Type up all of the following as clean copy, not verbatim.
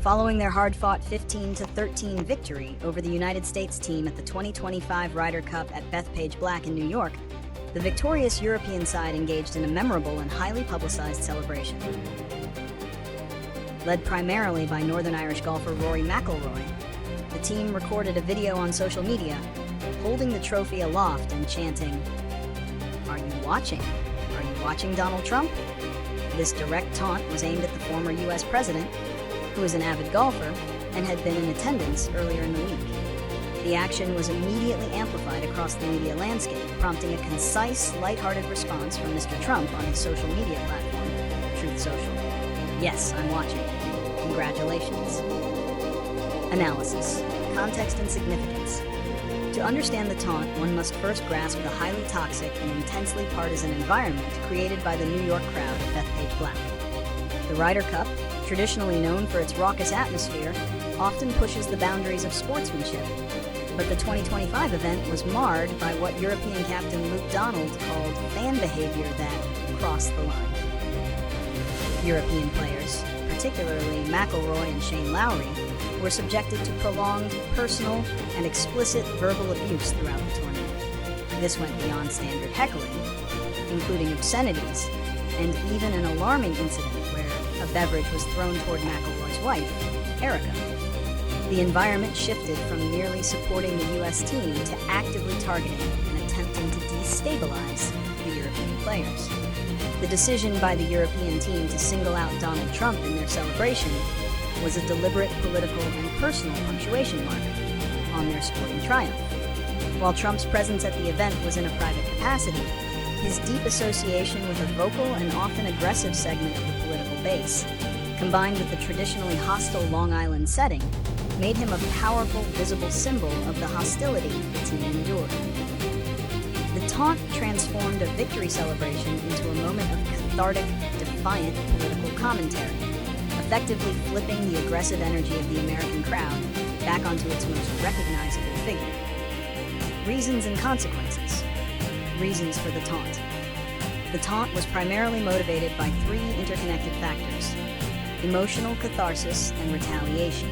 Following their hard-fought 15-13 victory over the United States team at the 2025 Ryder Cup at Bethpage Black in New York, the victorious European side engaged in a memorable and highly publicized celebration. Led primarily by Northern Irish golfer Rory McIlroy, the team recorded a video on social media, holding the trophy aloft and chanting, "Are you watching? Are you watching Donald Trump?" This direct taunt was aimed at the former U.S. president, who is an avid golfer and had been in attendance earlier in the week. The action was immediately amplified across the media landscape, prompting a concise, lighthearted response from Mr. Trump on his social media platform, Truth Social. "Yes, I'm watching. Congratulations." Analysis, context, and significance. To understand the taunt, one must first grasp the highly toxic and intensely partisan environment created by the New York crowd at Bethpage Black. The Ryder Cup, traditionally known for its raucous atmosphere, often pushes the boundaries of sportsmanship. But the 2025 event was marred by what European captain Luke Donald called fan behavior that crossed the line. European players, particularly McIlroy and Shane Lowry, were subjected to prolonged, personal, and explicit verbal abuse throughout the tournament. This went beyond standard heckling, including obscenities, and even an alarming incident where a beverage was thrown toward McIlroy's wife, Erica. The environment shifted from merely supporting the U.S. team to actively targeting and attempting to destabilize the European players. The decision by the European team to single out Donald Trump in their celebration was a deliberate political and personal punctuation mark on their sporting triumph. While Trump's presence at the event was in a private capacity, his deep association with a vocal and often aggressive segment of the political base, combined with the traditionally hostile Long Island setting, made him a powerful, visible symbol of the hostility the team endured. The taunt transformed a victory celebration into a moment of cathartic, defiant political commentary, effectively flipping the aggressive energy of the American crowd back onto its most recognizable figure. Reasons and consequences. Reasons for the taunt. The taunt was primarily motivated by three interconnected factors: emotional catharsis and retaliation.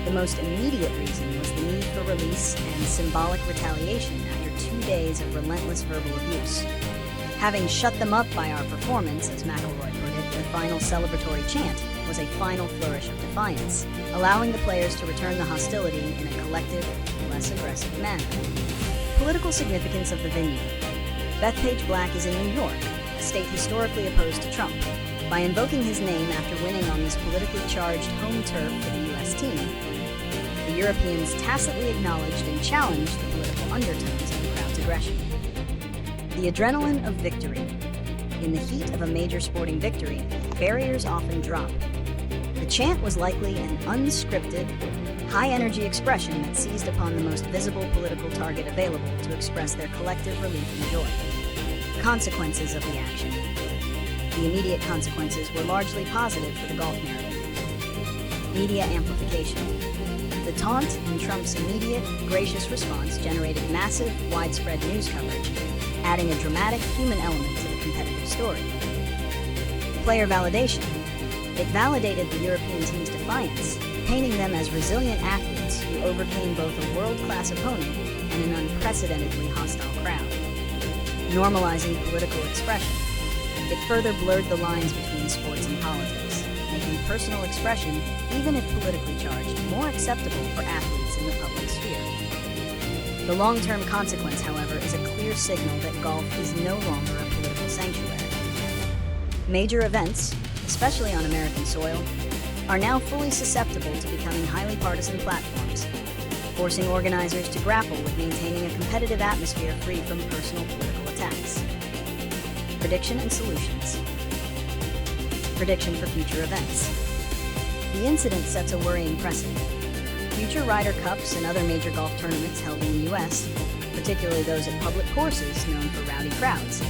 The most immediate reason was the need for release and symbolic retaliation after 2 days of relentless verbal abuse. Having shut them up by our performance, as McIlroy put it, the final celebratory chant was a final flourish of defiance, allowing the players to return the hostility in a collective, less aggressive manner. Political significance of the venue. Bethpage Black is in New York, a state historically opposed to Trump. By invoking his name after winning on this politically charged home turf for the U.S. team, the Europeans tacitly acknowledged and challenged the political undertones of the crowd's aggression. The adrenaline of victory. In the heat of a major sporting victory, barriers often drop. The chant was likely an unscripted, high-energy expression that seized upon the most visible political target available to express their collective relief and joy. Consequences of the action. The immediate consequences were largely positive for the golf narrative. Media amplification. The taunt and Trump's immediate, gracious response generated massive, widespread news coverage, adding a dramatic human element to the competitive story. Player validation. It validated the European team's defiance, painting them as resilient athletes who overcame both a world-class opponent and an unprecedentedly hostile crowd. Normalizing political expression. It further blurred the lines between sports and politics, making personal expression, even if politically charged, more acceptable for athletes in the public sphere. The long-term consequence, however, is a clear signal that golf is no longer a political sanctuary. Major events, especially on American soil, are now fully susceptible to becoming highly partisan platforms, forcing organizers to grapple with maintaining a competitive atmosphere free from personal political attacks. Prediction and solutions. Prediction for future events. The incident sets a worrying precedent. Future Ryder Cups and other major golf tournaments held in the U.S., particularly those at public courses known for rowdy crowds,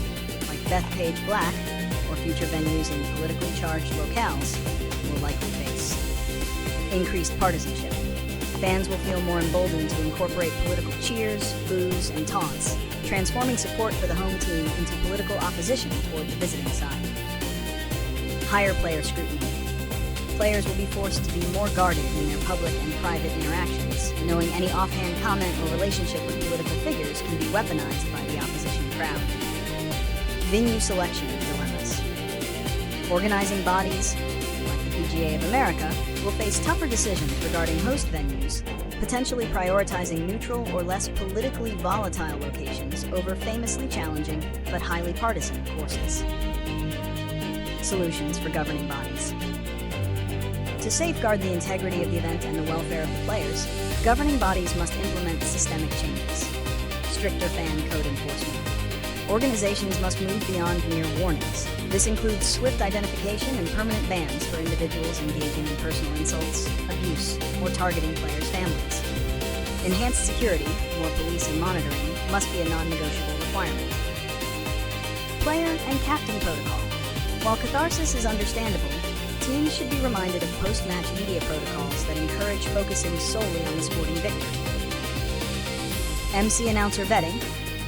like Bethpage Black, or future venues in politically charged locales, will likely face increased partisanship. Fans will feel more emboldened to incorporate political cheers, boos, and taunts, transforming support for the home team into political opposition toward the visiting side. Higher player scrutiny. Players will be forced to be more guarded in their public and private interactions, knowing any offhand comment or relationship with political figures can be weaponized by the opposition crowd. Venue selection dilemmas. Organizing bodies, like the PGA of America, will face tougher decisions regarding host venues, potentially prioritizing neutral or less politically volatile locations over famously challenging but highly partisan courses. Solutions for governing bodies. To safeguard the integrity of the event and the welfare of the players, governing bodies must implement systemic changes. Stricter fan code enforcement. Organizations must move beyond mere warnings. This includes swift identification and permanent bans for individuals engaging in personal insults, abuse, or targeting players' families. Enhanced security, more police and monitoring, must be a non-negotiable requirement. Player and captain protocol. While catharsis is understandable, teams should be reminded of post-match media protocols that encourage focusing solely on the sporting victory. MC announcer vetting.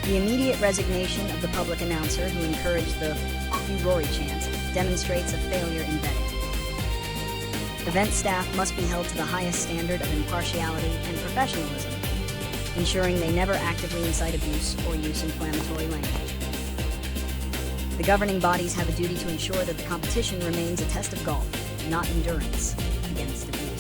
The immediate resignation of the public announcer who encouraged the "Fuck you, Rory" chant demonstrates a failure in vetting. Event staff must be held to the highest standard of impartiality and professionalism, ensuring they never actively incite abuse or use inflammatory language. The governing bodies have a duty to ensure that the competition remains a test of golf, not endurance, against abuse.